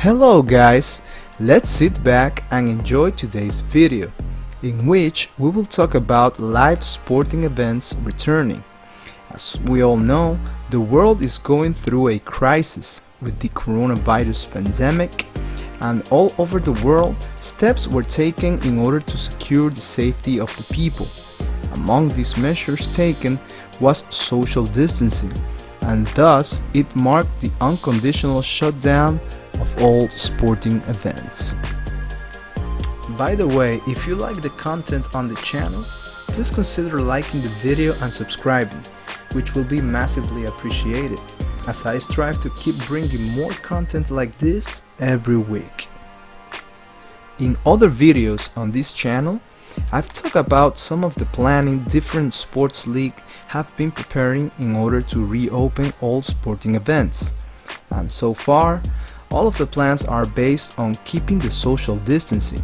Hello guys, let's sit back and enjoy today's video, in which we will talk about live sporting events returning. As we all know, the world is going through a crisis with the coronavirus pandemic, and all over the world, steps were taken in order to secure the safety of the people. Among these measures taken was social distancing, and thus it marked the unconditional shutdown of all sporting events. By the way, if you like the content on the channel, please consider liking the video and subscribing, which will be massively appreciated, as I strive to keep bringing more content like this every week. In other videos on this channel, I've talked about some of the planning different sports leagues have been preparing in order to reopen all sporting events. And so far, all of the plans are based on keeping the social distancing,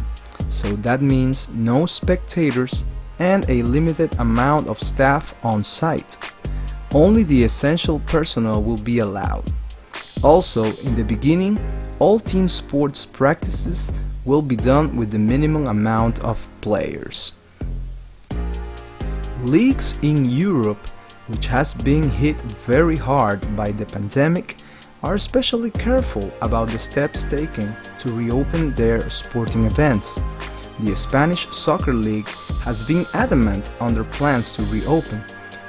so that means no spectators and a limited amount of staff on site. Only the essential personnel will be allowed. Also, in the beginning, all team sports practices will be done with the minimum amount of players. Leagues in Europe, which has been hit very hard by the pandemic, are especially careful about the steps taken to reopen their sporting events. The Spanish Soccer League has been adamant on their plans to reopen,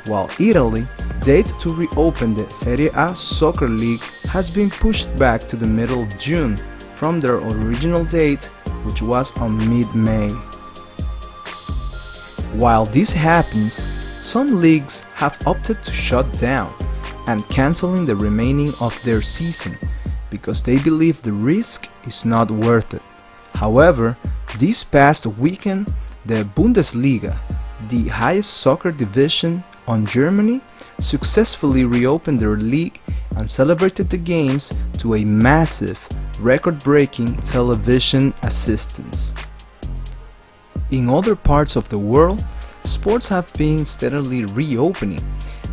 while Italy date to reopen the Serie A Soccer League has been pushed back to the middle of June from their original date, which was on mid-May. While this happens, some leagues have opted to shut down and canceling the remaining of their season because they believe the risk is not worth it. However, this past weekend, the Bundesliga, the highest soccer division on Germany, successfully reopened their league and celebrated the games to a massive, record-breaking television assistance. In other parts of the world, sports have been steadily reopening,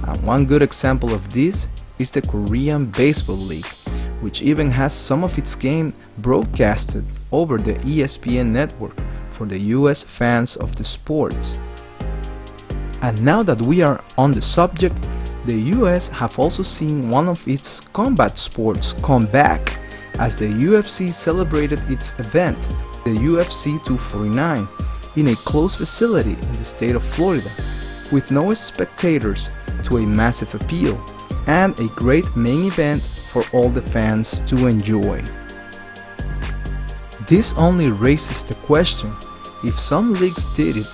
and one good example of this is the Korean Baseball League, which even has some of its games broadcasted over the ESPN network for the US fans of the sports. And now that we are on the subject, the US have also seen one of its combat sports come back, as the UFC celebrated its event, the UFC 249, in a closed facility in the state of Florida, with no spectators, to a massive appeal and a great main event for all the fans to enjoy. This only raises the question, if some leagues did it,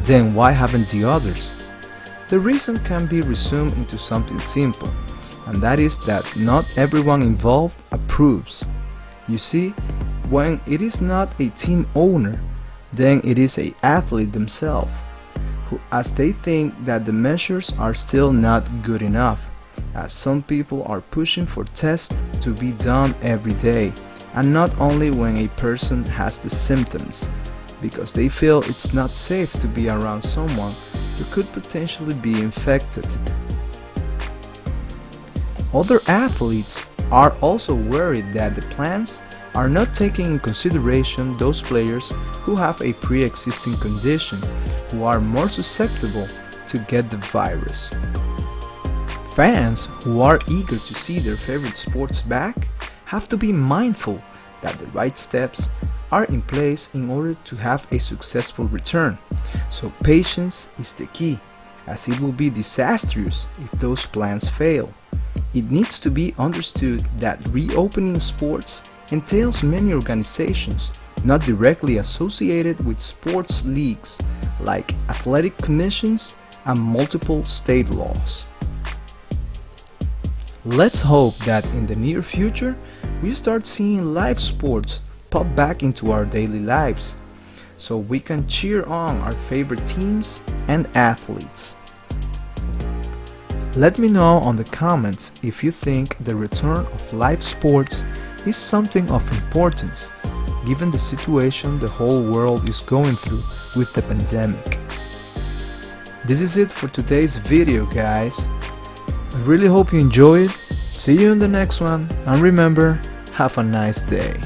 then why haven't the others? The reason can be resumed into something simple, and that is that not everyone involved approves. You see, when it is not a team owner, then it is an athlete themselves, who, as they think that the measures are still not good enough, as some people are pushing for tests to be done every day, and not only when a person has the symptoms, because they feel it's not safe to be around someone who could potentially be infected. Other athletes are also worried that the plans are not taking in consideration those players who have a pre-existing condition, who are more susceptible to get the virus. Fans who are eager to see their favorite sports back have to be mindful that the right steps are in place in order to have a successful return. So patience is the key, as it will be disastrous if those plans fail. It needs to be understood that reopening sports entails many organizations not directly associated with sports leagues, like athletic commissions and multiple state laws. Let's hope that in the near future we start seeing live sports pop back into our daily lives, so we can cheer on our favorite teams and athletes. Let me know on the comments if you think the return of live sports is something of importance, given the situation the whole world is going through with the pandemic. This is it for today's video, guys. I really hope you enjoy it. See you in the next one, and remember, have a nice day.